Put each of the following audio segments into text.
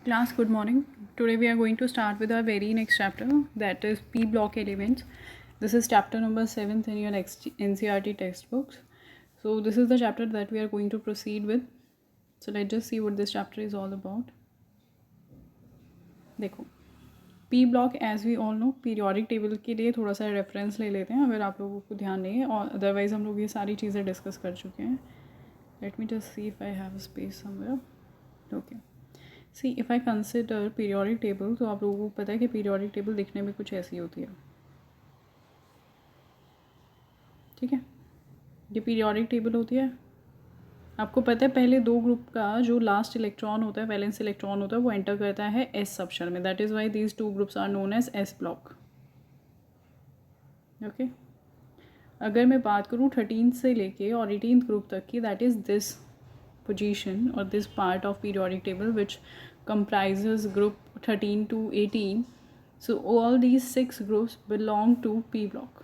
Class, good morning. Today we are going to start with our very next chapter, that is P block elements. This is chapter number 7 in your NCERT textbooks. So this is the chapter that we are going to proceed with. So let's just see what this chapter is all about. देखो, P block as we all know periodic table के लिए थोड़ा सा reference ले लेते हैं अगर आप लोगों को ध्यान नहीं है, और अदरवाइज हम लोग ये सारी चीज़ें डिस्कस कर चुके हैं. Let me just see if I have a space somewhere. Okay. C if I consider periodic table, तो आप लोगों को पता है कि पीरियोडिक टेबल दिखने में कुछ ऐसी होती है. ठीक है, ये पीरियोडिक टेबल होती है. आपको पता है पहले दो ग्रुप का जो लास्ट इलेक्ट्रॉन होता है, वैलेंस इलेक्ट्रॉन होता है, वो एंटर करता है एस सबशेल में. That is why these two groups are known as S block. Okay, अगर मैं बात करूँ 13 से लेके और 18th ग्रुप तक की, that is this position or this part of periodic table which comprises group 13 to 18. So all these 6 groups belong to P block.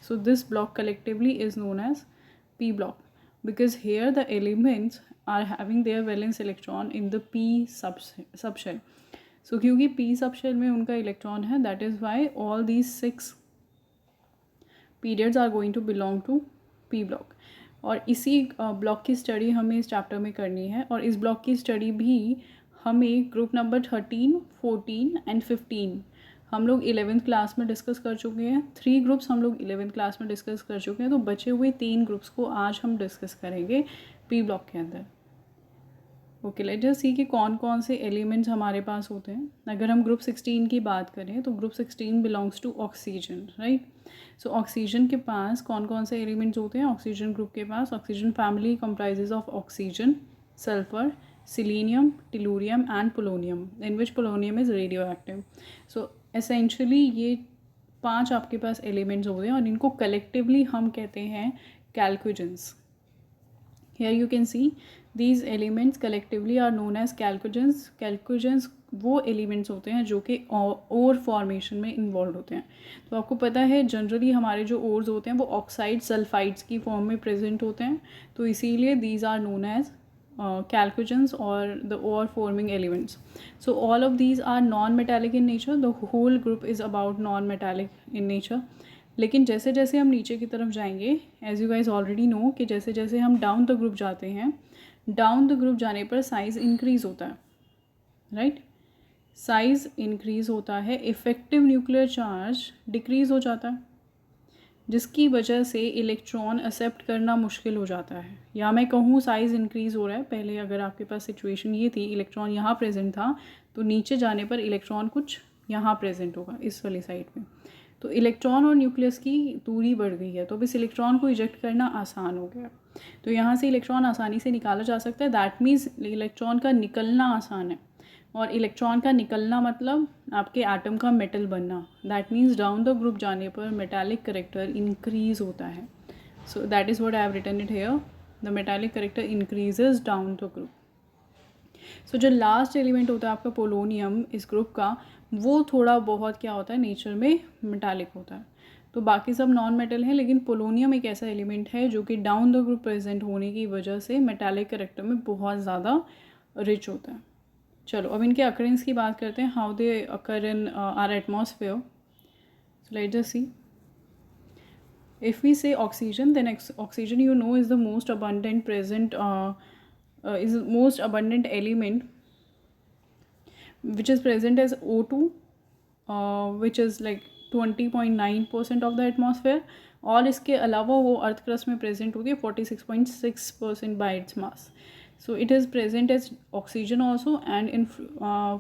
So this block collectively is known as P block because here the elements are having their valence electron in the P subshell. So क्योंकि P subshell में उनका electron है, that is why all these 6 periods are going to belong to P block. और इसी block की study हमें इस chapter में करनी है, और इस ब्लॉक की स्टडी भी हमें ग्रुप नंबर 13, 14 एंड 15 हम लोग 11th क्लास में डिस्कस कर चुके हैं. 3 ग्रुप्स हम लोग 11th क्लास में डिस्कस कर चुके हैं, तो बचे हुए 3 ग्रुप्स को आज हम डिस्कस करेंगे पी ब्लॉक के अंदर. ओके, लेट जस्ट सी कि कौन कौन से एलिमेंट्स हमारे पास होते हैं. अगर हम ग्रुप 16 की बात करें तो group 16 belongs to oxygen, right. So oxygen के पास कौन कौन से एलिमेंट्स होते हैं? ऑक्सीजन ग्रुप के पास oxygen family comprises of oxygen, sulphur, selenium, tellurium and polonium, in which polonium is radio active. So essentially ये 5 आपके पास एलिमेंट्स होते हैं और इनको कलेक्टिवली हम कहते हैं कैल्कुजेंस. Here you can see these elements collectively are known as chalcogens. Chalcogens वो एलिमेंट्स होते हैं जो कि ओर फॉर्मेशन में इन्वॉल्व होते हैं. तो आपको पता है जनरली हमारे जो ओर्स होते हैं वो ऑक्साइड सल्फाइड्स की फॉर्म में प्रेजेंट होते हैं, तो इसीलिए these are known as chalcogens or the ore forming elements. So all of these are non-metallic in nature. The whole group is about non-metallic in nature. लेकिन जैसे जैसे हम नीचे की तरफ जाएंगे, as you guys already know कि जैसे जैसे हम डाउन द ग्रुप जाते हैं, डाउन द ग्रुप जाने पर साइज़ इंक्रीज़ होता है, राइट. साइज़ इंक्रीज़ होता है, इफ़ेक्टिव न्यूक्लियर चार्ज डिक्रीज़ हो जाता है, जिसकी वजह से इलेक्ट्रॉन एक्सेप्ट करना मुश्किल हो जाता है. या मैं कहूँ साइज़ इंक्रीज़ हो रहा है. पहले अगर आपके पास सिचुएशन ये थी इलेक्ट्रॉन यहाँ प्रेजेंट था, तो नीचे जाने पर इलेक्ट्रॉन कुछ यहाँ प्रेजेंट होगा इस वाली साइड पे. तो इलेक्ट्रॉन और न्यूक्लियस की दूरी बढ़ गई है, तो अब इस इलेक्ट्रॉन को इजेक्ट करना आसान हो गया. तो यहाँ से इलेक्ट्रॉन आसानी से निकाला जा सकता है. दैट मीन्स इलेक्ट्रॉन का निकलना आसान है, और इलेक्ट्रॉन का निकलना मतलब आपके एटम का मेटल बनना. That means down the group जाने पर मेटालिक करेक्टर इंक्रीज़ होता है. So that is what I have written it here, the metallic character increases down the group. So जो लास्ट एलिमेंट होता है आपका पोलोनियम इस ग्रुप का, वो थोड़ा बहुत क्या होता है नेचर में मेटालिक होता है. तो बाकी सब नॉन मेटल हैं, लेकिन पोलोनियम एक ऐसा एलिमेंट है जो कि डाउन द ग्रुप प्रेजेंट होने की वजह से मेटालिक करेक्टर में बहुत ज़्यादा रिच होता है. चलो अब इनके अकरेंस की बात करते हैं, how they occur in our atmosphere. So let's just see. If we say oxygen, then oxygen you know is the most abundant present is the most abundant element which is present as O2, which is like 20.9% of the atmosphere. और इसके अलावा वो earth crust में present होती है 46.6% by its mass. So it is present as oxygen also, and in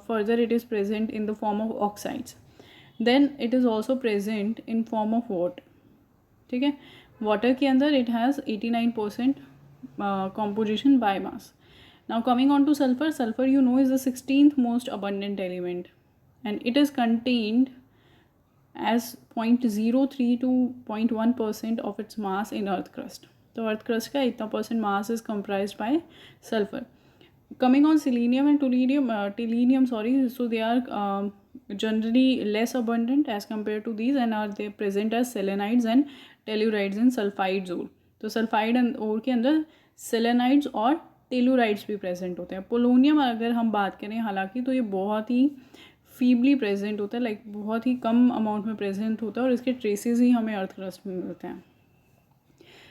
further it is present in the form of oxides. Then it is also present in form of water. ठीक है, water के अंदर it has 89% composition by mass. Now coming on to sulfur. Sulfur you know is the 16th most abundant element, and it is contained as 0.03 to 0.1% of its mass in earth crust. तो earth crust का इतना percent mass is comprised by sulfur. Coming on selenium and tellurium, so they are generally less abundant as compared to these, and are they present as selenides and tellurides and sulfides ore. तो sulphide ore के अंदर सेलेनाइड्स और टेलुराइड्स भी present होते हैं। Polonium अगर हम बात करें हालांकि तो ये बहुत ही फीबली प्रेजेंट होता है, लाइक बहुत ही कम अमाउंट में प्रेजेंट होता है और इसके ट्रेसेस ही हमें अर्थ क्रस्ट में मिलते हैं।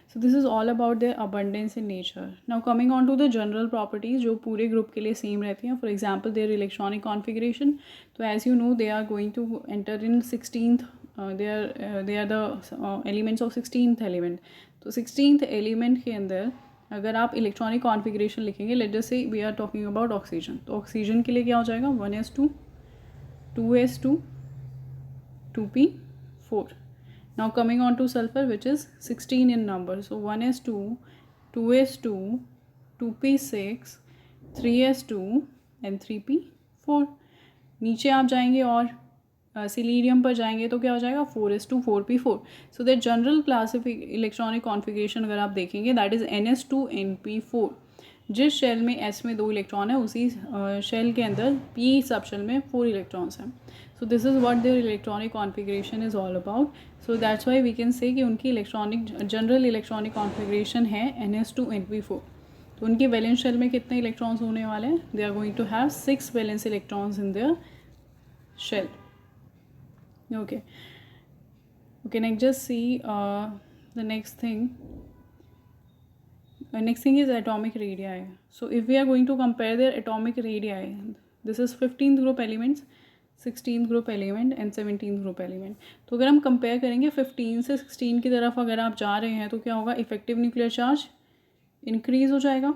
So this is all about their abundance in nature. Now coming on to the general properties जो पूरे ग्रुप के लिए सेम रहती हैं. For example their electronic configuration. तो as you know they are going to enter in 16th. They are the elements of 16th element. तो 16th element के अंदर अगर आप इलेक्ट्रॉनिक कॉन्फ़िगरेशन लिखेंगे, let just say we are talking about oxygen, तो oxygen के लिए क्या हो जाएगा 1s2 2s2 2p4. Now coming on to sulfur which is 16 in number. So 1s2 2s2 2p6 3s2 and 3p4. नीचे आप जाएंगे और सिलीरियम पर जाएंगे तो क्या हो जाएगा 4s2 4p4. So that general electronic configuration अगर आप देखेंगे दैट इज़ ns2 np4. जिस शेल में s में 2 इलेक्ट्रॉन है उसी शेल के अंदर p सब शेल में 4 इलेक्ट्रॉन्स हैं. So this is what their electronic configuration is all about. So that's why we can say कि उनकी जनरल इलेक्ट्रॉनिक कॉन्फ़िगरेशन है ns2 np4. तो उनकी वैलेंस शेल में कितने इलेक्ट्रॉन्स होने वाले हैं? They are going to have 6 valence electrons in their shell. Okay, next just see the next thing. Next thing is atomic radii. So if we are going to compare their atomic radii, this is 15th group elements, 16th group element and 17th group element. तो अगर हम compare करेंगे 15 से 16 की तरफ अगर आप जा रहे हैं तो क्या होगा, इफेक्टिव न्यूक्लियर चार्ज इंक्रीज़ हो जाएगा,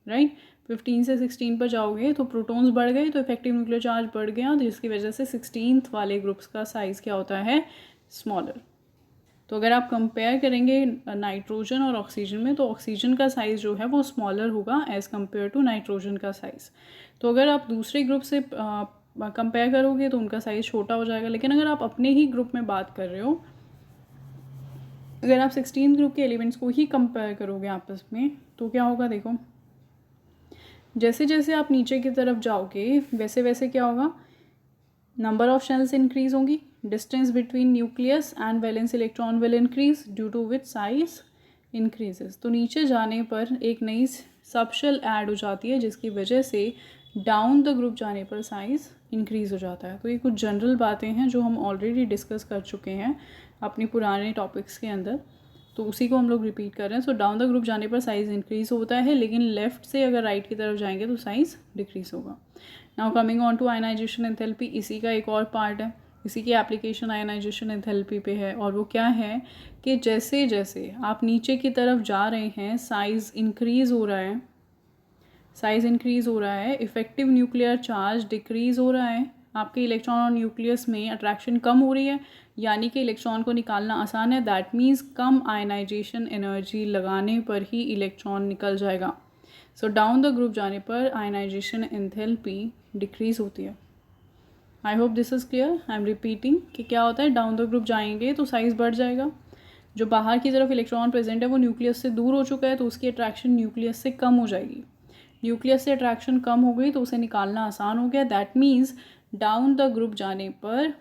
राइट. 15 से 16 पर जाओगे तो प्रोटॉन्स बढ़ गए तो इफेक्टिव न्यूक्लियर चार्ज बढ़ गया, जिसकी वजह से 16th वाले ग्रुप्स का साइज़ क्या होता है, स्मॉलर. तो अगर आप कंपेयर करेंगे नाइट्रोजन और ऑक्सीजन में तो ऑक्सीजन का साइज़ जो है वो स्मॉलर होगा एज़ कम्पेयर टू नाइट्रोजन का साइज़. तो अगर आप दूसरे ग्रुप से कंपेयर करोगे तो उनका साइज़ छोटा हो जाएगा. लेकिन अगर आप अपने ही ग्रुप में बात कर रहे हो, अगर आप 16 ग्रुप के एलिमेंट्स को ही कंपेयर करोगे आपस में तो क्या होगा, देखो जैसे जैसे आप नीचे की तरफ जाओगे वैसे वैसे क्या होगा, नंबर ऑफ शेल्स इंक्रीज होंगी, distance between nucleus and valence electron will increase due to which size increases. तो नीचे जाने पर एक नई सब शेल ऐड हो जाती है जिसकी वजह से डाउन द ग्रुप जाने पर साइज़ इंक्रीज़ हो जाता है. तो ये कुछ जनरल बातें हैं जो हम ऑलरेडी डिस्कस कर चुके हैं अपनी पुराने टॉपिक्स के अंदर, तो उसी को हम लोग रिपीट कर रहे हैं. सो डाउन द ग्रुप जाने पर साइज़ इंक्रीज़ होता है, लेकिन लेफ़्ट से अगर राइट की तरफ जाएंगे तो साइज़ डिक्रीज़ होगा. Now coming on to ionization enthalpy, इसी का एक और पार्ट है, इसी की एप्लीकेशन आयनाइजेशन एंथैल्पी पे है. और वो क्या है कि जैसे जैसे आप नीचे की तरफ जा रहे हैं साइज़ इंक्रीज़ हो रहा है, साइज़ इंक्रीज़ हो रहा है, इफ़ेक्टिव न्यूक्लियर चार्ज डिक्रीज़ हो रहा है, आपके इलेक्ट्रॉन और न्यूक्लियस में अट्रैक्शन कम हो रही है, यानी कि इलेक्ट्रॉन को निकालना आसान है. दैट मीन्स कम आयनाइजेशन एनर्जी लगाने पर ही इलेक्ट्रॉन निकल जाएगा. सो डाउन द ग्रुप जाने पर आयनाइजेशन एंथैल्पी डिक्रीज़ होती है. I hope this is clear. I am repeating कि क्या होता है, डाउन द ग्रुप जाएंगे तो साइज़ बढ़ जाएगा. जो बाहर की तरफ इलेक्ट्रॉन प्रेजेंट है वो न्यूक्लियस से दूर हो चुका है तो उसकी अट्रैक्शन न्यूक्लियस से कम हो जाएगी. न्यूक्लियस से अट्रैक्शन कम हो गई तो उसे निकालना आसान हो गया. That means down the group जाने पर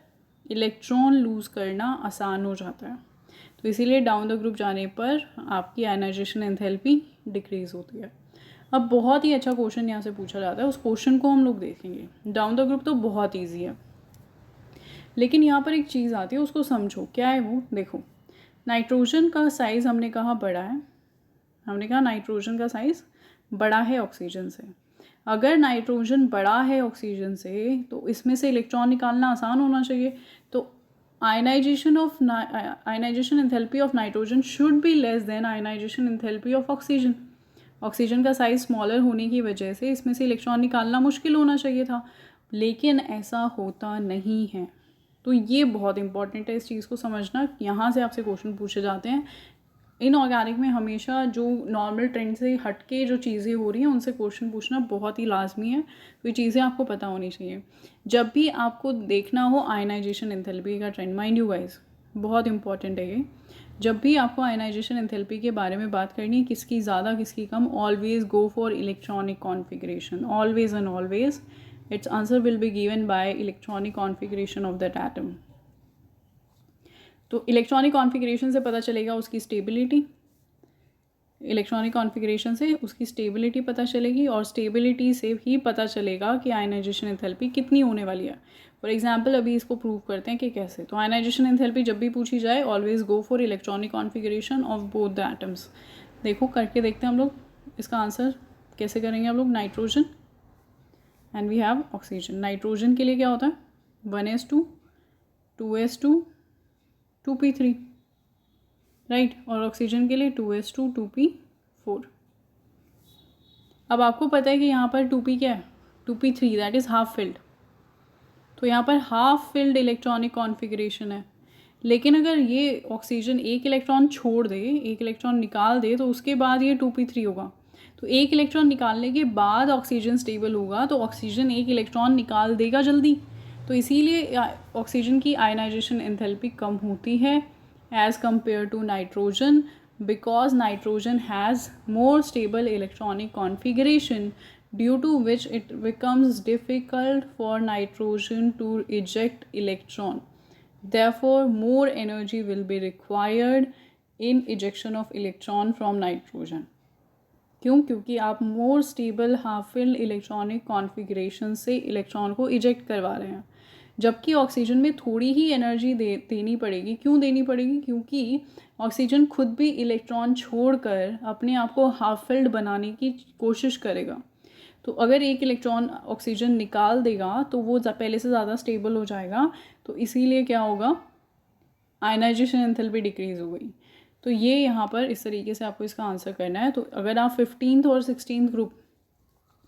इलेक्ट्रॉन लूज़ करना आसान हो जाता है. तो इसीलिए डाउन द ग्रुप जाने पर आपकी आयनाइजेशन एंथैल्पी डिक्रीज़ होती है. अब बहुत ही अच्छा क्वेश्चन यहाँ से पूछा जाता है, उस क्वेश्चन को हम लोग देखेंगे. डाउन द ग्रुप तो बहुत ईजी है, लेकिन यहाँ पर एक चीज़ आती है, उसको समझो. क्या है वो, देखो नाइट्रोजन का साइज़ हमने कहा बड़ा है, हमने कहा नाइट्रोजन का साइज़ बड़ा है ऑक्सीजन से. अगर नाइट्रोजन बड़ा है ऑक्सीजन से तो इसमें से इलेक्ट्रॉन निकालना आसान होना चाहिए. तो ionization enthalpy of nitrogen should be less than ionization enthalpy of oxygen. Oxygen का साइज़ स्मॉलर होने की वजह से इसमें से इलेक्ट्रॉन निकालना मुश्किल होना चाहिए था, लेकिन ऐसा होता नहीं है. तो ये बहुत इंपॉर्टेंट है इस चीज़ को समझना. यहाँ से आपसे क्वेश्चन पूछे जाते हैं. इनऑर्गेनिक में हमेशा जो नॉर्मल ट्रेंड से हट के जो चीज़ें हो रही हैं उनसे क्वेश्चन पूछना बहुत ही लाजमी है. तो ये चीज़ें आपको पता होनी चाहिए जब भी आपको देखना हो आयनाइजेशन एंथैल्पी का ट्रेंड. माइंड यू गाइस, बहुत इंपॉर्टेंट है ये. जब भी आपको आयनाइजेशन एंथैल्पी के बारे में बात करनी है, किसकी ज़्यादा किसकी कम, always go for electronic configuration. Always and always it's answer will be given by electronic configuration of that atom. तो इलेक्ट्रॉनिक कॉन्फ़िगरेशन से पता चलेगा उसकी स्टेबिलिटी, इलेक्ट्रॉनिक कॉन्फ़िगरेशन से उसकी स्टेबिलिटी पता चलेगी और स्टेबिलिटी से ही पता चलेगा कि आयनाइजेशन एंथैल्पी कितनी होने वाली है। फॉर एग्जांपल अभी इसको प्रूव करते हैं कि कैसे। तो आयनाइजेशन एंथैल्पी जब भी पूछी जाए always go for electronic configuration of both the atoms. देखो करके देखते हैं हम लोग इसका आंसर कैसे करेंगे हम लोग। Nitrogen and we have oxygen. Nitrogen के लिए क्या होता है 1s2 2s2 2p3 राइट, और ऑक्सीजन के लिए 2s2 2p4। अब आपको पता है कि यहाँ पर 2p क्या है 2p3 that is half filled. तो यहाँ पर हाफ फिल्ड इलेक्ट्रॉनिक कॉन्फ़िगरेशन है। लेकिन अगर ये ऑक्सीजन एक इलेक्ट्रॉन छोड़ दे, एक इलेक्ट्रॉन निकाल दे, तो उसके बाद ये 2p3 होगा। तो एक इलेक्ट्रॉन निकालने के बाद ऑक्सीजन स्टेबल होगा, तो ऑक्सीजन एक इलेक्ट्रॉन निकाल देगा जल्दी। तो इसीलिए ऑक्सीजन की आयनाइजेशन एंथैल्पी कम होती है as compare to nitrogen, because nitrogen has more stable electronic configuration, due to which it becomes difficult for nitrogen to eject electron. Therefore, more energy will be required in ejection of electron from nitrogen. क्यों? क्योंकि आप more stable half filled electronic configuration से electron को eject करवा रहे हैं, जबकि oxygen में थोड़ी ही एनर्जी देनी पड़ेगी। क्यों देनी पड़ेगी? क्योंकि ऑक्सीजन खुद भी इलेक्ट्रॉन छोड़कर अपने आप को हाफ फिल्ड बनाने की कोशिश करेगा। तो अगर एक इलेक्ट्रॉन ऑक्सीजन निकाल देगा तो वो पहले से ज़्यादा स्टेबल हो जाएगा। तो इसीलिए क्या होगा, आयनाइजेशन एंथैल्पी डिक्रीज़ हो गई। तो ये यहाँ पर इस तरीके से आपको इसका आंसर करना है। तो अगर आप 15th और 16th ग्रुप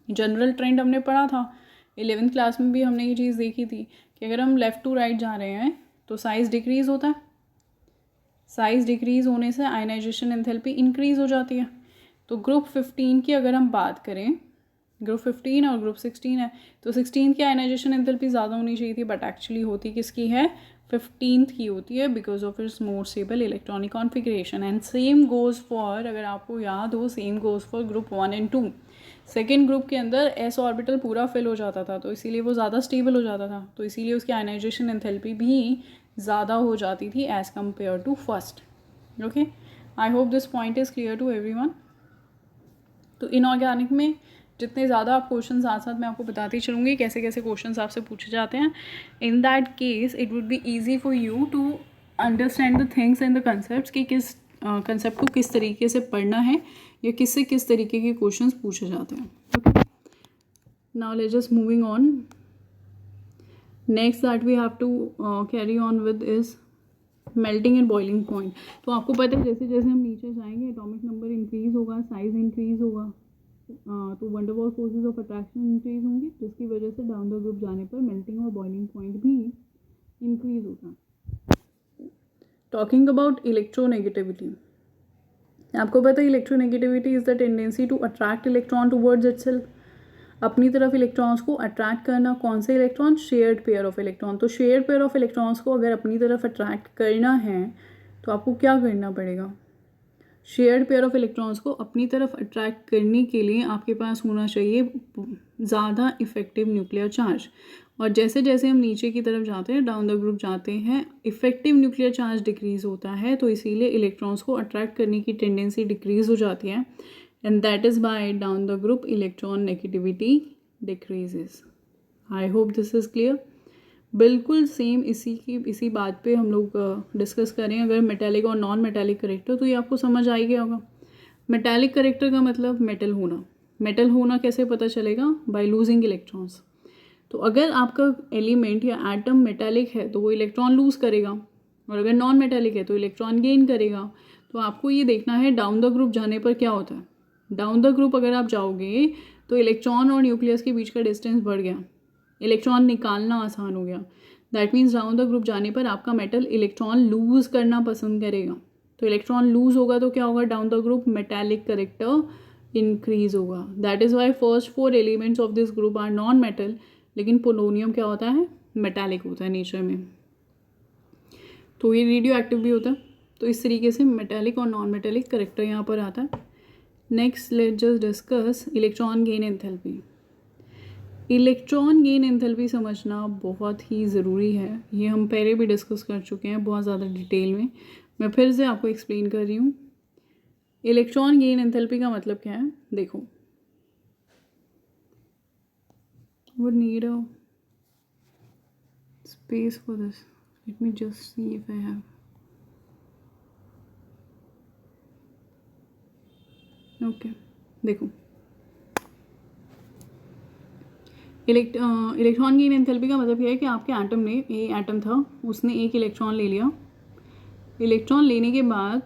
जनरल ट्रेंड हमने पढ़ा था, 11th क्लास में भी हमने ये चीज़ देखी थी कि अगर हम लेफ़्ट टू राइट जा रहे हैं तो साइज़ डिक्रीज़ होता है। साइज़ डिक्रीज़ होने से आयनाइजेशन एंथैल्पी इंक्रीज़ हो जाती है। तो ग्रुप 15 की अगर हम बात करें, ग्रुप 15 और ग्रुप 16 है, तो 16 की आयनाइजेशन एंथैल्पी ज़्यादा होनी चाहिए थी, बट एक्चुअली होती किसकी है 15th की होती है, because of it's more stable electronic configuration. And same goes for, अगर आपको याद हो, same goes for group 1 and 2। Second group के अंदर एस ऑर्बिटल पूरा फिल हो जाता था, तो इसीलिए वो ज़्यादा स्टेबल हो जाता था, तो इसीलिए उसकी आयनाइजेशन एंथैल्पी भी ज़्यादा हो जाती थी as compare to first. Okay, I hope this point is clear to everyone. तो इनऑर्गेनिक में जितने ज़्यादा आप क्वेश्चन साथ साथ मैं आपको बताती चलूँगी कैसे कैसे क्वेश्चन आपसे पूछे जाते हैं। In that case it would be easy for you to understand the things and the concept कि किस कंसेप्ट को किस तरीके से पढ़ना है या किससे किस तरीके के क्वेश्चंस पूछे जाते हैं। Okay, now let's just moving on. Next that we have to carry on with is melting and boiling point. तो आपको पता है जैसे जैसे हम नीचे जाएंगे एटॉमिक नंबर इंक्रीज़ होगा, साइज इंक्रीज़ होगा, तो van der Waals forces of attraction increase होंगी, जिसकी वजह से डाउन द ग्रुप जाने पर मेल्टिंग और बॉइलिंग पॉइंट भी इंक्रीज़ होगा। टॉकिंग अबाउट इलेक्ट्रोनेगेटिविटी, आपको पता है electronegativity is the tendency to attract electron towards itself, अपनी तरफ इलेक्ट्रॉन्स को अट्रैक्ट करना। कौन से electron? Shared pair of electron. तो शेयर्ड पेयर ऑफ इलेक्ट्रॉन्स को अगर अपनी तरफ अट्रैक्ट करना है तो आपको क्या करना पड़ेगा? शेयर्ड पेयर ऑफ इलेक्ट्रॉन्स को अपनी तरफ अट्रैक्ट करने के लिए आपके पास होना चाहिए ज़्यादा इफेक्टिव न्यूक्लियर चार्ज। और जैसे जैसे हम नीचे की तरफ जाते हैं, डाउन द ग्रुप जाते हैं, इफेक्टिव न्यूक्लियर चार्ज डिक्रीज़ होता है, तो इसीलिए इलेक्ट्रॉन्स को अट्रैक्ट करने की टेंडेंसी डिक्रीज़ हो जाती है। And that is by down the group electron negativity decreases. I hope this is clear. बिल्कुल सेम इसी बात पे हम लोग डिस्कस करें अगर मेटालिक और नॉन मेटालिक करेक्टर, तो ये आपको समझ आ ही गया होगा। मेटालिक करेक्टर का मतलब मेटल होना। मेटल होना कैसे पता चलेगा? By losing electrons. तो अगर आपका एलिमेंट या एटम मेटालिक है तो वो इलेक्ट्रॉन लूज़ करेगा, और अगर नॉन मेटालिक है तो इलेक्ट्रॉन गेन करेगा। तो आपको ये देखना है डाउन द ग्रुप जाने पर क्या होता है। डाउन द ग्रुप अगर आप जाओगे तो इलेक्ट्रॉन और न्यूक्लियस के बीच का डिस्टेंस बढ़ गया, इलेक्ट्रॉन निकालना आसान हो गया। That means down the group जाने पर आपका मेटल इलेक्ट्रॉन लूज़ करना पसंद करेगा। तो इलेक्ट्रॉन लूज़ होगा तो क्या होगा? Down the group metallic character increase होगा। That is why first 4 elements of this group are non metal, लेकिन पोलोनियम क्या होता है? मेटालिक होता है नेचर में, तो ये रेडियो एक्टिव भी होता है। तो इस तरीके से मेटालिक और नॉन मेटालिक करेक्टर यहाँ पर आता है। Next let's just discuss electron gain enthalpy. Electron gain enthalpy समझना बहुत ही ज़रूरी है, ये हम पहले भी डिस्कस कर चुके हैं बहुत ज़्यादा डिटेल में। मैं फिर से आपको एक्सप्लेन कर रही हूँ। इलेक्ट्रॉन गेन एंथैल्पी का मतलब क्या है, देखो, would need a space for this. Let me just see if I have. Okay, देखो, इलेक्ट्रॉन गेन एंथैल्पी का मतलब यह है कि आपके एटम ने, ये एटम था, उसने एक इलेक्ट्रॉन ले लिया, इलेक्ट्रॉन लेने के बाद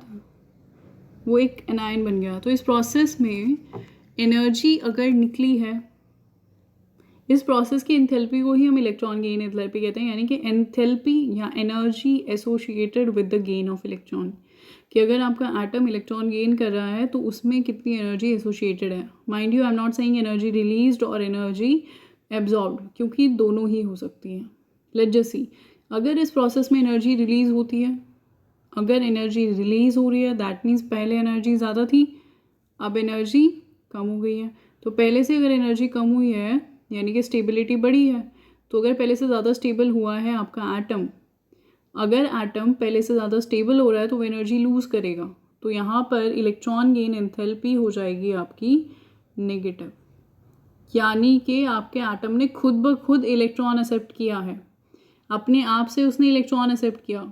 वो एक एनायन बन गया। तो इस प्रोसेस में एनर्जी अगर निकली है, इस प्रोसेस की एंथैल्पी को ही हम इलेक्ट्रॉन गेन एंथैल्पी कहते हैं, यानी कि एंथैल्पी या energy associated with the gain of electron, कि अगर आपका एटम इलेक्ट्रॉन गेन कर रहा है तो उसमें कितनी एनर्जी एसोसिएटेड है। Mind you, I am not saying energy released और एनर्जी एब्जॉर्ब्ड, क्योंकि दोनों ही हो सकती हैं। लेट्स जस्ट सी, अगर इस प्रोसेस में एनर्जी रिलीज होती है, अगर एनर्जी रिलीज हो रही है दैट मीन्स पहले एनर्जी ज़्यादा थी, अब एनर्जी कम हो गई है। तो पहले से अगर एनर्जी कम हुई है यानी कि स्टेबिलिटी बढ़ी है। तो अगर पहले से ज़्यादा स्टेबल हुआ है आपका एटम, अगर एटम पहले से ज़्यादा स्टेबल हो रहा है तो वो एनर्जी लूज़ करेगा। तो यहाँ पर इलेक्ट्रॉन गेन एंथैल्पी हो जाएगी आपकी नेगेटिव, यानी कि आपके एटम ने खुद ब खुद इलेक्ट्रॉन एक्सेप्ट किया है, अपने आप से उसने इलेक्ट्रॉन एक्सेप्ट किया।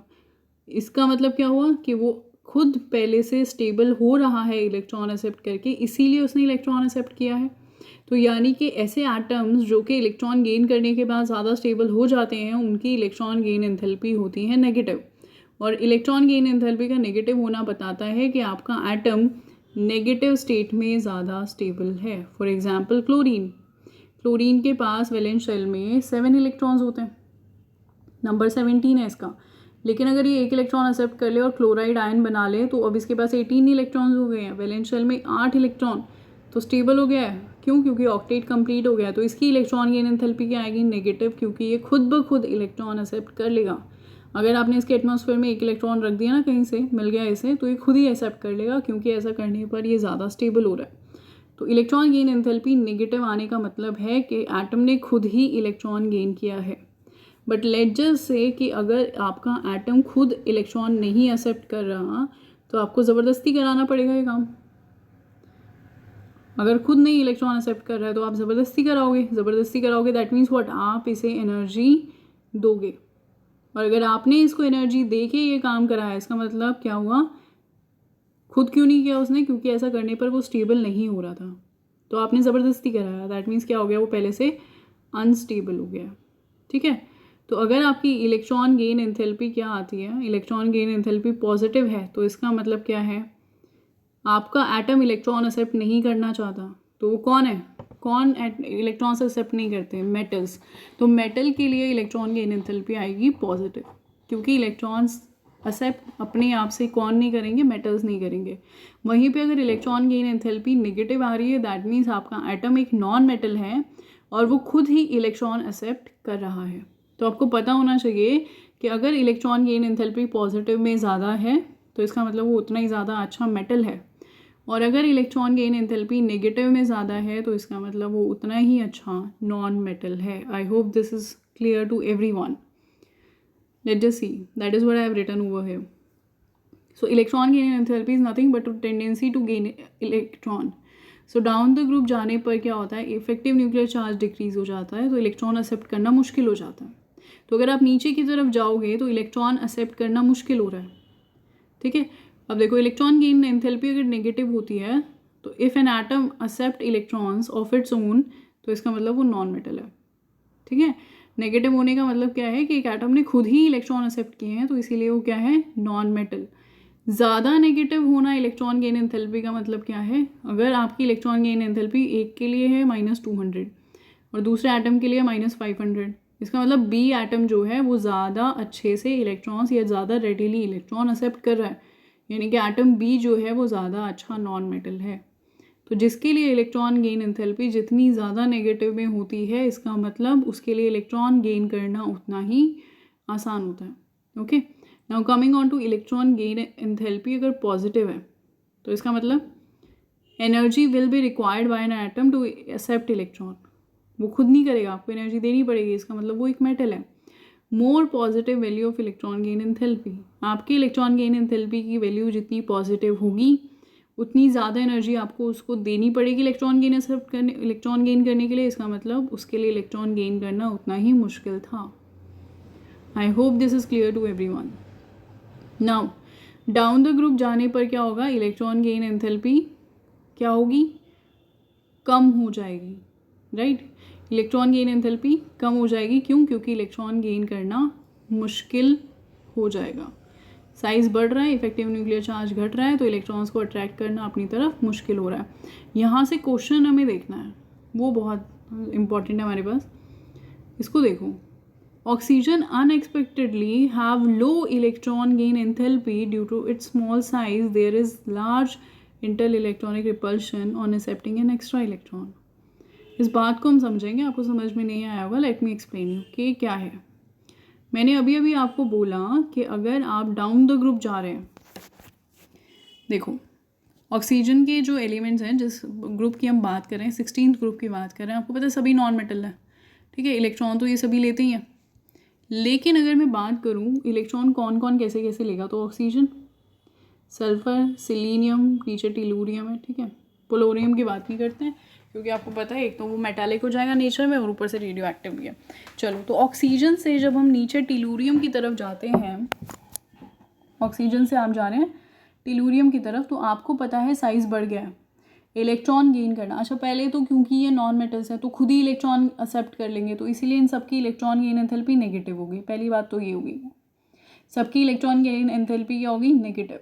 इसका मतलब क्या हुआ कि वो खुद पहले से स्टेबल हो रहा है इलेक्ट्रॉन एक्सेप्ट करके, इसीलिए उसने इलेक्ट्रॉन एक्सेप्ट किया है। तो यानी कि ऐसे एटम्स जो कि इलेक्ट्रॉन गेन करने के बाद ज़्यादा स्टेबल हो जाते हैं, उनकी इलेक्ट्रॉन गेन एंथैल्पी होती है नेगेटिव। और इलेक्ट्रॉन गेन एंथैल्पी का नेगेटिव होना बताता है कि आपका एटम नेगेटिव स्टेट में ज़्यादा स्टेबल है। फॉर एग्जांपल क्लोरीन, क्लोरीन के पास वैलेंस शेल में 7 इलेक्ट्रॉन्स होते हैं, नंबर 17 है इसका। लेकिन अगर ये एक इलेक्ट्रॉन एक्सेप्ट कर ले और क्लोराइड आयन बना ले तो अब इसके पास 18 इलेक्ट्रॉन्स हो गए हैं, वैलेंस शेल में 8 इलेक्ट्रॉन, तो स्टेबल हो गया है। क्यों? क्योंकि ऑक्टेट कंप्लीट हो गया। तो इसकी इलेक्ट्रॉन गेन एंथैल्पी क्या आएगी? नेगेटिव, क्योंकि ये खुद ब खुद इलेक्ट्रॉन एक्सेप्ट कर लेगा। अगर आपने इसके एटमॉस्फेयर में एक इलेक्ट्रॉन रख दिया ना, कहीं से मिल गया इसे, तो ये खुद ही एक्सेप्ट कर लेगा, क्योंकि ऐसा करने पर ये ज़्यादा स्टेबल हो रहा है। तो इलेक्ट्रॉन गेन एंथैल्पी नेगेटिव आने का मतलब है कि एटम ने खुद ही इलेक्ट्रॉन गेन किया है। बट लेट्स जस्ट से कि अगर आपका एटम खुद इलेक्ट्रॉन नहीं एक्सेप्ट कर रहा तो आपको ज़बरदस्ती कराना पड़ेगा ये काम। अगर खुद नहीं इलेक्ट्रॉन एक्सेप्ट कर रहा है तो आप ज़बरदस्ती कराओगे, दैट मीन्स व्हाट, आप इसे एनर्जी दोगे। और अगर आपने इसको एनर्जी दे के ये काम कराया, इसका मतलब क्या हुआ? खुद क्यों नहीं किया उसने? क्योंकि ऐसा करने पर वो स्टेबल नहीं हो रहा था, तो आपने ज़बरदस्ती कराया, दैट मीन्स क्या हो गया? वो पहले से अनस्टेबल हो गया। ठीक है, तो अगर आपकी इलेक्ट्रॉन गेन एंथैल्पी क्या आती है? इलेक्ट्रॉन गेन एंथैल्पी पॉजिटिव है, तो इसका मतलब क्या है? आपका एटम इलेक्ट्रॉन एक्सेप्ट नहीं करना चाहता। तो वो कौन है? कौन इलेक्ट्रॉन्स एक्सेप्ट नहीं करते? मेटल्स। तो मेटल के लिए इलेक्ट्रॉन गेन एंथैल्पी आएगी पॉजिटिव, क्योंकि इलेक्ट्रॉन्स एक्सेप्ट अपने आप से कौन नहीं करेंगे? मेटल्स नहीं करेंगे। वहीं पे अगर इलेक्ट्रॉन गेन एंथैल्पी नेगेटिव आ रही है, दैट मीन्स आपका एटम एक नॉन मेटल है और वो खुद ही इलेक्ट्रॉन एक्सेप्ट कर रहा है। तो आपको पता होना चाहिए कि अगर इलेक्ट्रॉन गेन एंथैल्पी पॉजिटिव में ज़्यादा है तो इसका मतलब वो उतना ही ज़्यादा अच्छा मेटल है, और अगर इलेक्ट्रॉन गेन एंथैल्पी नेगेटिव में ज़्यादा है तो इसका मतलब वो उतना ही अच्छा नॉन मेटल है। I hope this is clear to everyone. Let's just see, that is what I have written over here. So electron gain enthalpy is nothing but tendency to gain electron. So down the group जाने पर क्या होता है? Effective nuclear charge decrease हो जाता है, तो electron accept करना मुश्किल हो जाता है। तो अगर आप नीचे की तरफ जाओगे तो इलेक्ट्रॉन एक्सेप्ट करना मुश्किल हो रहा है। ठीक है, अब देखो, इलेक्ट्रॉन गेन एंथैल्पी अगर नेगेटिव होती है तो if an atom accept electrons of its own, तो इसका मतलब वो नॉन मेटल है। ठीक है, नेगेटिव होने का मतलब क्या है कि एक एटम ने खुद ही इलेक्ट्रॉन एक्सेप्ट किए हैं, तो इसीलिए वो क्या है? Non metal. ज़्यादा नेगेटिव होना इलेक्ट्रॉन गेन एंथैल्पी का मतलब क्या है? अगर आपकी इलेक्ट्रॉन गेन एंथैल्पी एक के लिए है -200 और दूसरे एटम के लिए -500, इसका मतलब बी एटम जो है वो ज़्यादा अच्छे से इलेक्ट्रॉन्स या ज़्यादा रेडिली इलेक्ट्रॉन एक्सेप्ट कर रहा है, यानी कि एटम बी जो है वो ज़्यादा अच्छा नॉन मेटल है। तो जिसके लिए इलेक्ट्रॉन गेन एंथैल्पी जितनी ज़्यादा नेगेटिव में होती है, इसका मतलब उसके लिए इलेक्ट्रॉन गेन करना उतना ही आसान होता है। Okay, now coming on to electron gain enthalpy अगर पॉजिटिव है तो इसका मतलब energy will be required by an atom to accept electron. वो खुद नहीं करेगा, आपको एनर्जी देनी पड़ेगी, इसका मतलब वो एक मेटल है। More positive value of electron gain enthalpy, आपकी इलेक्ट्रॉन गेन एंथैल्पी की वैल्यू जितनी पॉजिटिव होगी उतनी ज़्यादा एनर्जी आपको उसको देनी पड़ेगी इलेक्ट्रॉन गेन करने के लिए। इसका मतलब उसके लिए इलेक्ट्रॉन गेन करना उतना ही मुश्किल था। I hope this is clear to everyone. Now down the group जाने पर क्या होगा, इलेक्ट्रॉन गेन एंथैल्पी क्या होगी, कम हो जाएगी, राइट। इलेक्ट्रॉन गेन एंथैल्पी कम हो जाएगी, क्यों, क्योंकि इलेक्ट्रॉन गेन करना मुश्किल हो जाएगा। साइज़ बढ़ रहा है, इफेक्टिव न्यूक्लियर चार्ज घट रहा है, तो इलेक्ट्रॉन्स को अट्रैक्ट करना अपनी तरफ मुश्किल हो रहा है। यहाँ से क्वेश्चन हमें देखना है, वो बहुत इंपॉर्टेंट है हमारे पास। इसको देखो, oxygen unexpectedly have low electron gain enthalpy due to its small size, there is large inter electronic repulsion on accepting an extra electron. इस बात को हम समझेंगे, आपको समझ में नहीं आया होगा, लेट मी एक्सप्लेन यू कि क्या है। मैंने अभी अभी आपको बोला कि अगर आप डाउन द ग्रुप जा रहे हैं, देखो ऑक्सीजन के जो एलिमेंट्स हैं, जिस ग्रुप की हम बात कर रहे हैं, 16th ग्रुप की बात कर रहे हैं, आपको पता है सभी नॉन मेटल है, ठीक है। इलेक्ट्रॉन तो ये सभी लेते ही हैं, लेकिन अगर मैं बात करूँ इलेक्ट्रॉन कौन कौन कैसे कैसे लेगा, तो ऑक्सीजन, सल्फर, सिलीनियम, नीचे टेलुरियम है, ठीक है। पोलोरियम की बात नहीं करते हैं, क्योंकि आपको पता है एक तो वो मेटालिक हो जाएगा नेचर में और ऊपर से रेडियो एक्टिव भी है। चलो, तो ऑक्सीजन से जब हम नीचे टेलुरियम की तरफ जाते हैं, ऑक्सीजन से आप जा रहे हैं टेलुरियम की तरफ, तो आपको पता है साइज़ बढ़ गया है, इलेक्ट्रॉन गेन करना। अच्छा, पहले तो क्योंकि ये नॉन मेटल्स हैं तो खुद ही इलेक्ट्रॉन एक्सेप्ट कर लेंगे, तो इसीलिए इन सबकी इलेक्ट्रॉन गेन एंथैल्पी नेगेटिव होगी। पहली बात तो ये होगी, सबकी इलेक्ट्रॉन गेन एंथैल्पी क्या होगी, नेगेटिव।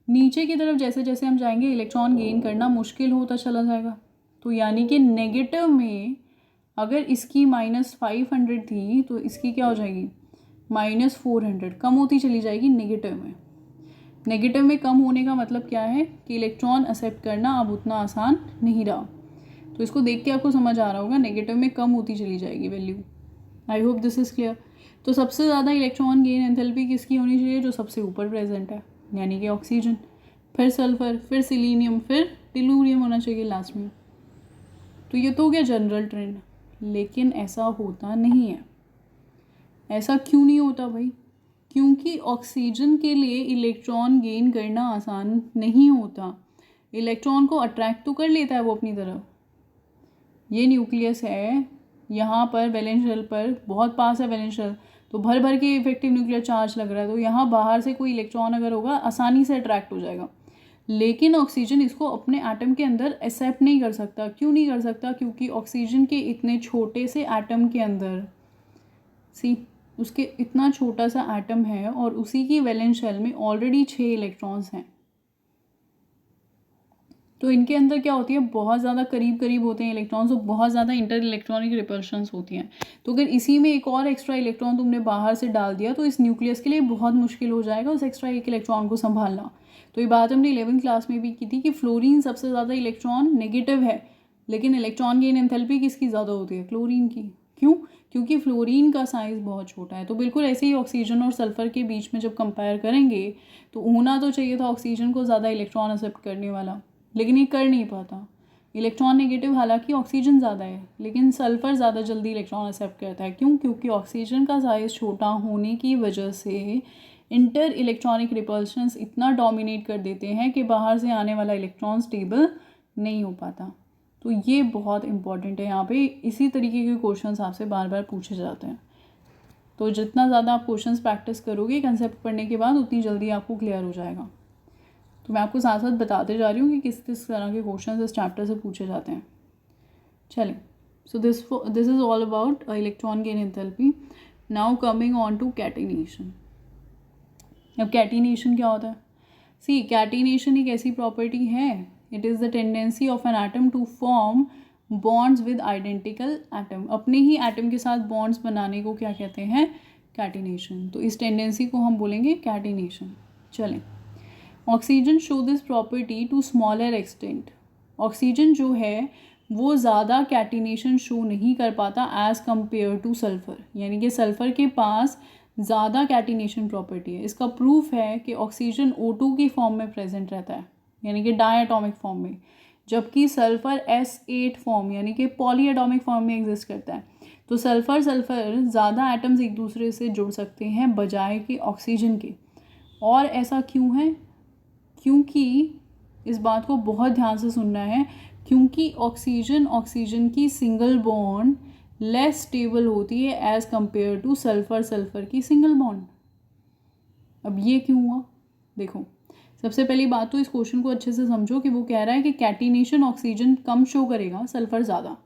नीचे की तरफ जैसे जैसे हम जाएंगे इलेक्ट्रॉन गेन करना मुश्किल होता चला जाएगा, तो यानी कि नेगेटिव में अगर इसकी -500 थी तो इसकी क्या हो जाएगी, -400, कम होती चली जाएगी नेगेटिव में। नेगेटिव में कम होने का मतलब क्या है कि इलेक्ट्रॉन एक्सेप्ट करना अब उतना आसान नहीं रहा। तो इसको देख के आपको समझ आ रहा होगा, नेगेटिव में कम होती चली जाएगी value. I hope this is clear. तो सबसे ज़्यादा इलेक्ट्रॉन गेन एंथैल्पी किसकी होनी चाहिए, जो सबसे ऊपर प्रेजेंट है, यानी कि ऑक्सीजन, फिर सल्फर, फिर सिलीनियम, फिर टेलुरियम होना चाहिए लास्ट में। तो ये तो हो गया जनरल ट्रेंड, लेकिन ऐसा होता नहीं है। ऐसा क्यों नहीं होता भाई, क्योंकि ऑक्सीजन के लिए इलेक्ट्रॉन गेन करना आसान नहीं होता। इलेक्ट्रॉन को अट्रैक्ट तो कर लेता है वो अपनी तरफ, ये न्यूक्लियस है यहाँ पर, वैलेंस शेल पर बहुत पास है वैलेंस शेल, तो भर भर के इफेक्टिव न्यूक्लियर चार्ज लग रहा है, तो यहाँ बाहर से कोई इलेक्ट्रॉन अगर होगा आसानी से अट्रैक्ट हो जाएगा। लेकिन ऑक्सीजन इसको अपने एटम के अंदर एक्सेप्ट नहीं कर सकता। क्यों नहीं कर सकता, क्योंकि ऑक्सीजन के इतने छोटे से एटम के अंदर उसके इतना छोटा सा एटम है और उसी की वैलेंस शेल में ऑलरेडी 6 इलेक्ट्रॉन्स हैं, तो इनके अंदर क्या होती है, बहुत ज़्यादा करीब करीब होते हैं इलेक्ट्रॉन्स, और बहुत ज़्यादा इंटर इलेक्ट्रॉनिक रिपल्शंस होती हैं। तो अगर इसी में एक और एक्स्ट्रा इलेक्ट्रॉन तुमने बाहर से डाल दिया तो इस न्यूक्लियस के लिए बहुत मुश्किल हो जाएगा उस एक्स्ट्रा एक इलेक्ट्रॉन को संभालना। तो ये बात हमने 11th क्लास में भी की थी कि फ्लोरीन सबसे ज़्यादा इलेक्ट्रॉन नेगेटिव है, लेकिन इलेक्ट्रॉन गेन एंथैल्पी किसकी ज़्यादा होती है, क्लोरीन की। क्यों, क्योंकि फ्लोरीन का साइज़ बहुत छोटा है। तो बिल्कुल ऐसे ही ऑक्सीजन और सल्फर के बीच में जब कंपेयर करेंगे तो होना तो चाहिए था ऑक्सीजन को ज़्यादा इलेक्ट्रॉन एक्सेप्ट करने वाला, लेकिन ये कर नहीं पाता। इलेक्ट्रॉन नेगेटिव हालांकि ऑक्सीजन ज़्यादा है, लेकिन सल्फर ज़्यादा जल्दी इलेक्ट्रॉन एक्सेप्ट करता है। क्यों, क्योंकि ऑक्सीजन का साइज़ छोटा होने की वजह से इंटर इलेक्ट्रॉनिक रिपल्शंस इतना डोमिनेट कर देते हैं कि बाहर से आने वाला इलेक्ट्रॉन स्टेबल नहीं हो पाता। तो ये बहुत इंपॉर्टेंट है, यहाँ पे इसी तरीके के क्वेश्चंस आपसे बार बार पूछे जाते हैं। तो जितना ज़्यादा आप क्वेश्चंस प्रैक्टिस करोगे कंसेप्ट पढ़ने के बाद, उतनी जल्दी आपको क्लियर हो जाएगा। तो मैं आपको साथ साथ बताते जा रही हूँ कि किस किस तरह के क्वेश्चंस इस चैप्टर से पूछे जाते हैं। चलें, so this is all about electron gain enthalpy. Now coming on to catenation. अब कैटिनेशन क्या होता है, सी कैटिनेशन एक ऐसी प्रॉपर्टी है, it is the tendency of an atom to form bonds with identical atom. अपने ही एटम के साथ बॉन्ड्स बनाने को क्या कहते हैं, कैटिनेशन। तो इस टेंडेंसी को हम बोलेंगे कैटिनेशन। चलें, oxygen show this property to smaller extent. Oxygen जो है वो ज़्यादा कैटिनेशन शो नहीं कर पाता एज़ कम्पेयर टू सल्फ़र, यानी कि सल्फ़र के पास ज़्यादा कैटिनेशन प्रॉपर्टी है। इसका प्रूफ है कि ऑक्सीजन O2 की फॉर्म में प्रेजेंट रहता है, यानी कि डायटॉमिक फॉर्म में, जबकि सल्फ़र S8 फॉर्म यानी कि पॉलीएटॉमिक फॉर्म में एग्जिस्ट करता है। तो सल्फ़र ज़्यादा एटम्स एक दूसरे से जुड़ सकते हैं बजाय कि ऑक्सीजन के। और ऐसा क्यों है, क्योंकि इस बात को बहुत ध्यान से सुनना है, क्योंकि ऑक्सीजन की सिंगल बॉन्ड लेस स्टेबल होती है एज कंपेयर टू सल्फर की सिंगल बॉन्ड। अब ये क्यों हुआ? देखो, सबसे पहली बात तो इस क्वेश्चन को अच्छे से समझो कि वो कह रहा है कि कैटिनेशन ऑक्सीजन कम शो करेगा, सल्फर ज़्यादा,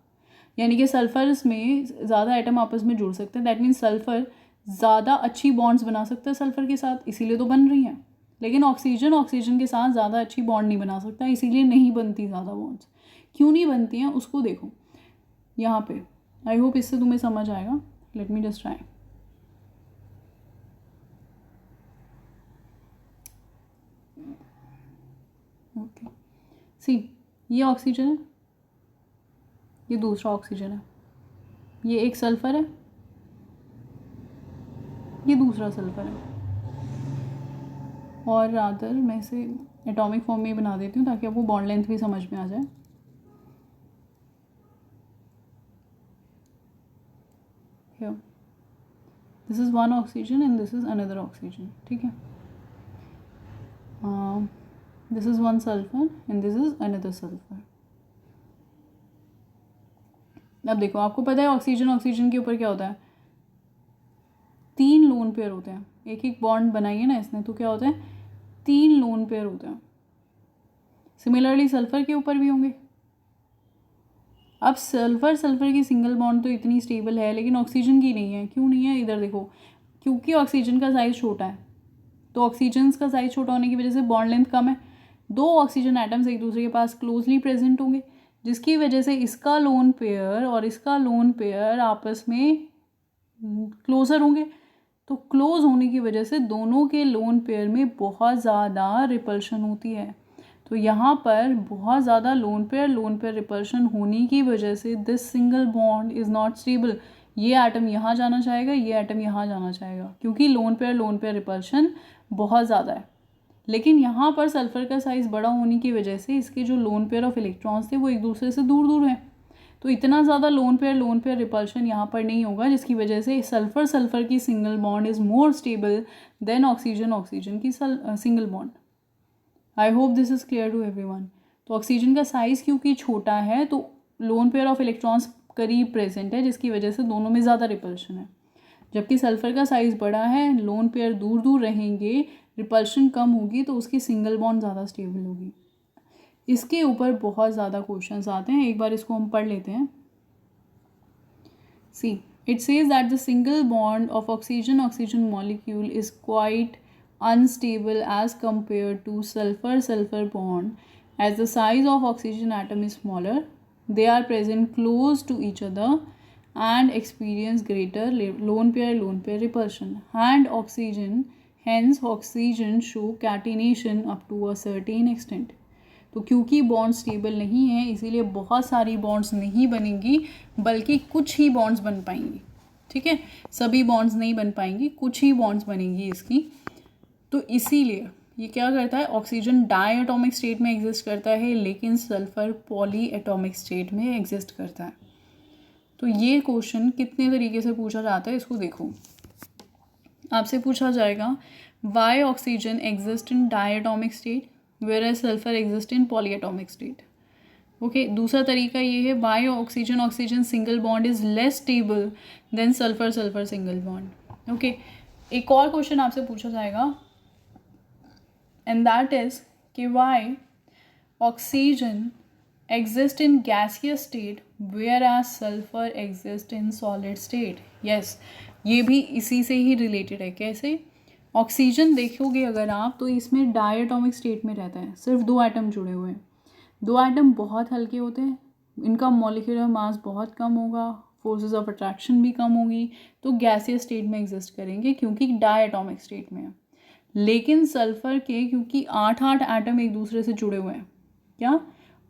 यानी कि सल्फर्स में ज़्यादा एटम आपस में जुड़ सकते हैं। दैट मीन्स सल्फर ज़्यादा अच्छी बॉन्ड्स बना सकता है सल्फर के साथ, इसीलिए तो बन रही हैं। लेकिन ऑक्सीजन के साथ ज़्यादा अच्छी बॉन्ड नहीं बना सकता, इसीलिए नहीं बनती ज़्यादा बॉन्ड्स। क्यों नहीं बनती हैं उसको देखो यहाँ पे। आई होप इससे तुम्हें समझ आएगा। Let me just try. Okay, see, ये ऑक्सीजन है, ये दूसरा ऑक्सीजन है, ये एक सल्फर है, ये दूसरा सल्फर है। और रादर मैं इसे एटॉमिक फॉर्म में ही बना देती हूँ ताकि आपको बॉन्ड लेंथ भी समझ में आ जाए। Here, this is one oxygen and this is another oxygen, ठीक है। This is one sulfur and this is another sulfur। अब देखो, आपको पता है ऑक्सीजन के ऊपर क्या होता है, 3 लोन पेयर होते हैं। एक एक बॉन्ड बनाइए ना इसने, तो क्या होता है, 3 लोन पेयर होते हैं। सिमिलरली सल्फर के ऊपर भी होंगे। अब सल्फर की सिंगल बॉन्ड तो इतनी स्टेबल है, लेकिन ऑक्सीजन की नहीं है। क्यों नहीं है? इधर देखो, क्योंकि ऑक्सीजन का साइज़ छोटा है। तो ऑक्सीजन का साइज़ छोटा होने की वजह से बॉन्ड लेंथ कम है। 2 ऑक्सीजन एटम्स एक दूसरे के पास क्लोजली प्रेजेंट होंगे, जिसकी वजह से इसका लोन पेयर और इसका लोन पेयर आपस में क्लोजर होंगे। तो क्लोज होने की वजह से दोनों के लोन पेयर में बहुत ज़्यादा रिपल्शन होती है। तो यहाँ पर बहुत ज़्यादा लोन पेयर रिपल्शन होने की वजह से this single bond is not stable. ये एटम यहाँ जाना चाहेगा, ये एटम यहाँ जाना चाहेगा, क्योंकि लोन पेयर रिपल्शन बहुत ज़्यादा है। लेकिन यहाँ पर सल्फर का साइज़ बड़ा होने की वजह से इसके जो लोन पेयर ऑफ इलेक्ट्रॉन्स थे वो एक दूसरे से दूर दूर हैं। तो इतना ज़्यादा लोन पेयर रिपल्शन यहाँ पर नहीं होगा, जिसकी वजह से सल्फर की single bond is more stable than oxygen की single bond. I hope this is clear to everyone. तो ऑक्सीजन का साइज़ क्योंकि छोटा है तो लोन पेयर ऑफ इलेक्ट्रॉन्स करीब प्रेजेंट है, जिसकी वजह से दोनों में ज़्यादा रिपल्शन है। जबकि सल्फर का साइज़ बड़ा है, लोन पेयर दूर दूर रहेंगे, रिपल्शन कम होगी, तो उसकी सिंगल बॉन्ड ज़्यादा स्टेबल होगी। इसके ऊपर बहुत ज़्यादा क्वेश्चंस आते हैं, एक बार इसको हम पढ़ लेते हैं। See, it says that the single bond of oxygen molecule is quite unstable as compared to sulfur bond as the size of oxygen atom is smaller. They are present close to each other and experience greater lone pair repulsion. Hence oxygen show catenation up to a certain extent. तो क्योंकि bond stable नहीं है इसीलिए बहुत सारी bonds नहीं बनेंगी, बल्कि कुछ ही बॉन्ड्स बन पाएंगी। ठीक है, सभी बॉन्ड्स नहीं बन पाएंगी, कुछ ही बॉन्ड्स बनेंगी इसकी। तो इसीलिए ये क्या करता है, ऑक्सीजन डाई एटॉमिक स्टेट में एग्जिस्ट करता है, लेकिन सल्फर पॉली एटॉमिक स्टेट में एग्जिस्ट करता है। तो ये क्वेश्चन कितने तरीके से पूछा जाता है इसको देखो। आपसे पूछा जाएगा why oxygen exist in diatomic state whereas sulphur exist in polyatomic state. Okay, दूसरा तरीका ये है why oxygen single bond is less stable than sulphur single bond. Okay, एक और क्वेश्चन आपसे पूछा जाएगा and that is कि why oxygen exist in gaseous state whereas sulfur exist in solid state। yes, ये भी इसी से ही रिलेटेड है। कैसे? ऑक्सीजन देखोगे अगर आप तो इसमें डायटोमिक स्टेट में रहता है, सिर्फ 2 एटम जुड़े हुए हैं। 2 एटम बहुत हल्के होते हैं, इनका मॉलिक्यूलर मास बहुत कम होगा, फोर्सेस ऑफ अट्रैक्शन भी कम होगी, तो गैसियस स्टेट में एग्जिस्ट करेंगे क्योंकि डायटोमिक स्टेट में है। लेकिन सल्फर के क्योंकि 8 एटम एक दूसरे से जुड़े हुए हैं, क्या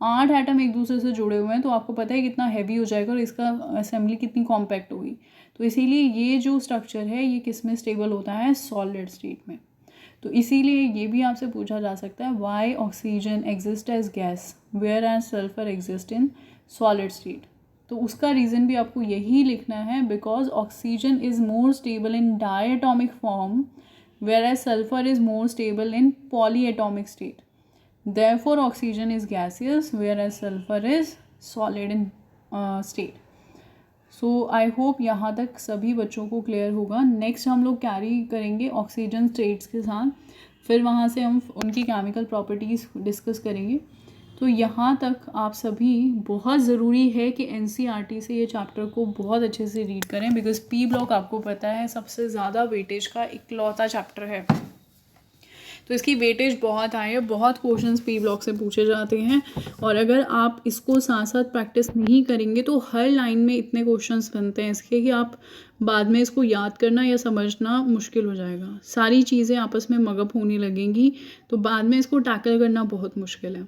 8 एटम एक दूसरे से जुड़े हुए हैं, तो आपको पता है कितना हैवी हो जाएगा और इसका असेंबली कितनी कॉम्पैक्ट होगी। तो इसीलिए ये जो स्ट्रक्चर है ये किस में स्टेबल होता है, सॉलिड स्टेट में। तो इसीलिए ये भी आपसे पूछा जा सकता है why oxygen exist as gas whereas sulphur exist in solid state. तो उसका रीज़न भी आपको यही लिखना है, because oxygen is more stable in diatomic form whereas sulfur is more stable in polyatomic state। Therefore oxygen is gaseous whereas sulfur is solid in state. So I hope यहाँ तक सभी बच्चों को क्लियर होगा. नेक्स्ट हम लोग carry करेंगे oxygen states के साथ, फिर वहाँ से हम उनकी केमिकल प्रॉपर्टीज़ डिस्कस करेंगे. तो यहाँ तक आप सभी बहुत ज़रूरी है कि एनसीईआरटी से ये चैप्टर को बहुत अच्छे से रीड करें, बिकॉज पी ब्लॉक आपको पता है सबसे ज़्यादा वेटेज का इकलौता चैप्टर है. तो इसकी वेटेज बहुत हाई है, बहुत क्वेश्चंस पी ब्लॉक से पूछे जाते हैं. और अगर आप इसको साथ साथ प्रैक्टिस नहीं करेंगे तो हर लाइन में इतने क्वेश्चंस बनते हैं इसके कि आप बाद में इसको याद करना या समझना मुश्किल हो जाएगा. सारी चीज़ें आपस में मगअप होने लगेंगी तो बाद में इसको टैकल करना बहुत मुश्किल है.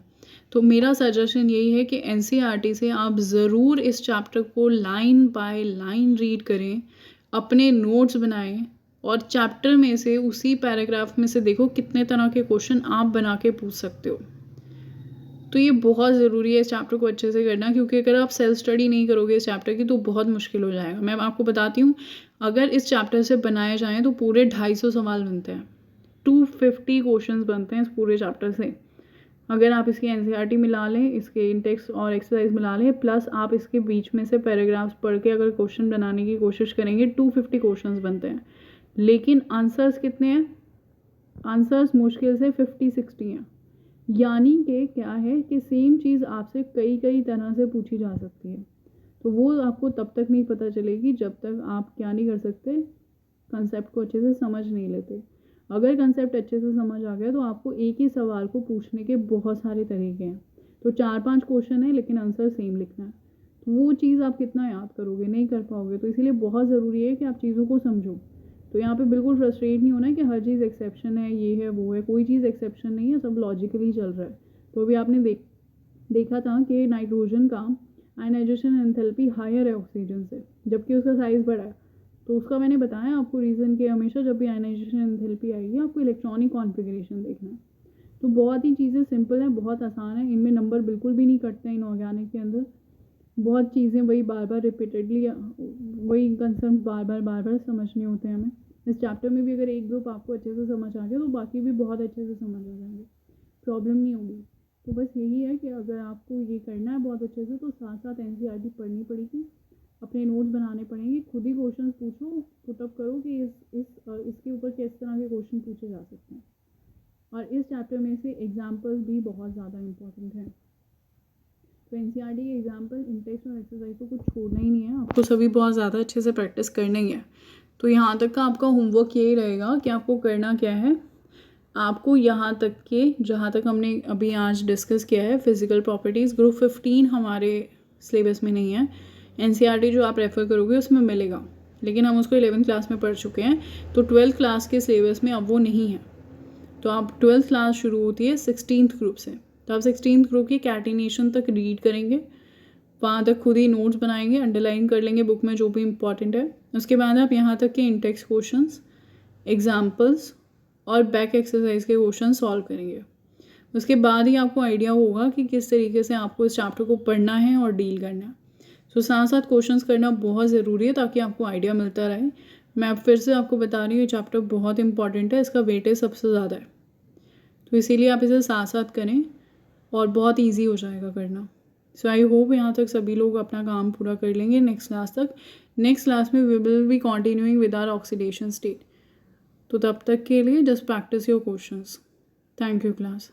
तो मेरा सजेशन यही है कि एनसीईआरटी से आप ज़रूर इस चैप्टर को लाइन बाय लाइन रीड करें, अपने नोट्स बनाएं और चैप्टर में से उसी पैराग्राफ में से देखो कितने तरह के क्वेश्चन आप बना के पूछ सकते हो. तो ये बहुत ज़रूरी है इस चैप्टर को अच्छे से करना, क्योंकि अगर आप सेल्फ स्टडी नहीं करोगे इस चैप्टर की तो बहुत मुश्किल हो जाएगा. मैं आपको बताती हूँ, अगर इस चैप्टर से बनाए जाएँ तो पूरे 250 सवाल बनते हैं, 250 क्वेश्चन बनते हैं इस पूरे चैप्टर से. अगर आप इसकी एनसीईआरटी मिला लें, इसके इंटेक्स और एक्सरसाइज मिला लें, प्लस आप इसके बीच में से पैराग्राफ्स पढ़ के अगर क्वेश्चन बनाने की कोशिश करेंगे, 250 क्वेश्चन बनते हैं. लेकिन आंसर्स कितने हैं? आंसर्स मुश्किल से 50-60 हैं. यानी कि क्या है कि सेम चीज़ आपसे कई तरह से पूछी जा सकती है. तो वो आपको तब तक नहीं पता चलेगी जब तक आप क्या नहीं कर सकते, कंसेप्ट को अच्छे से समझ नहीं लेते. अगर कंसेप्ट अच्छे से समझ आ गया तो आपको एक ही सवाल को पूछने के बहुत सारे तरीके हैं. तो 4-5 क्वेश्चन है लेकिन आंसर सेम लिखना है. तो वो चीज़ आप कितना याद करोगे, नहीं कर पाओगे. तो इसीलिए बहुत ज़रूरी है कि आप चीज़ों को समझो. तो यहाँ पे बिल्कुल फ्रस्ट्रेट नहीं होना है कि हर चीज़ एक्सेप्शन है, ये है वो है. कोई चीज़ एक्सेप्शन नहीं है, सब लॉजिकली चल रहा है. तो अभी आपने देखा था कि नाइट्रोजन का आयनाइजेशन एंथैल्पी हायर है ऑक्सीजन से, जबकि उसका साइज़ बड़ा है. तो उसका मैंने बताया आपको रीज़न कि हमेशा जब भी आयनाइजेशन एंथैल्पी आएगी आपको इलेक्ट्रॉनिक कॉन्फ़िगरेशन देखना है. तो बहुत ही चीज़ें सिंपल हैं, बहुत आसान है. इनमें नंबर बिल्कुल भी नहीं कटते हैं इनऑर्गेनिक के अंदर. बहुत चीज़ें वही बार बार रिपीटेडली वही कंसेप्ट बार बार समझने होते हैं हमें. इस चैप्टर में भी अगर एक ग्रुप आपको अच्छे से समझ आ गया तो बाकी भी बहुत अच्छे से समझ आ जाएंगे, प्रॉब्लम नहीं होगी. तो बस यही है कि अगर आपको ये करना है बहुत अच्छे से तो साथ साथ एनसीईआरटी पढ़नी पड़ेगी, अपने नोट्स बनाने पड़ेंगे, खुद ही क्वेश्चन पूछो, पुटअप करो कि इसके ऊपर किस तरह के क्वेश्चन पूछे जा सकते हैं. और इस चैप्टर में से एग्जाम्पल्स भी बहुत ज़्यादा इंपॉर्टेंट हैं. तो एनसीईआरटी के एग्जाम्पल, इंटेक्स और एक्सरसाइज को कुछ छोड़ना ही नहीं है, आपको सभी बहुत ज़्यादा अच्छे से प्रैक्टिस करना ही है. तो यहाँ तक का आपका होमवर्क यही रहेगा कि आपको करना क्या है. आपको यहाँ तक के जहाँ तक हमने अभी आज डिस्कस किया है फिज़िकल प्रॉपर्टीज़, ग्रुप 15 हमारे सिलेबस में नहीं है. एनसीईआरटी जो आप रेफ़र करोगे उसमें मिलेगा, लेकिन हम उसको 11th क्लास में पढ़ चुके हैं. तो 12th क्लास के सिलेबस में अब वो नहीं है. तो आप 12th क्लास शुरू होती है 16th ग्रुप से. तो आप 16th ग्रुप की कैटिनेशन तक रीड करेंगे, वहाँ तक खुद ही नोट्स बनाएंगे, अंडरलाइन कर लेंगे बुक में जो भी इंपॉर्टेंट है. उसके बाद आप यहाँ तक के इंटेक्स क्वेश्चंस, एग्जाम्पल्स और बैक एक्सरसाइज के क्वेश्चन सॉल्व करेंगे. उसके बाद ही आपको आइडिया होगा कि किस तरीके से आपको इस चैप्टर को पढ़ना है और डील करना है. तो साथ साथ क्वेश्चंस करना बहुत ज़रूरी है ताकि आपको आइडिया मिलता रहे. मैं अब फिर से आपको बता रही हूँ ये चैप्टर बहुत इंपॉर्टेंट है, इसका वेटेज सबसे ज़्यादा है. तो इसीलिए आप इसे साथ साथ करें और बहुत ईजी हो जाएगा करना. सो आई होप यहाँ तक सभी लोग अपना काम पूरा कर लेंगे नेक्स्ट क्लास तक. नेक्स्ट क्लास में we will be continuing with our oxidation state. तो तब तक के लिए just practice your questions. Thank you class.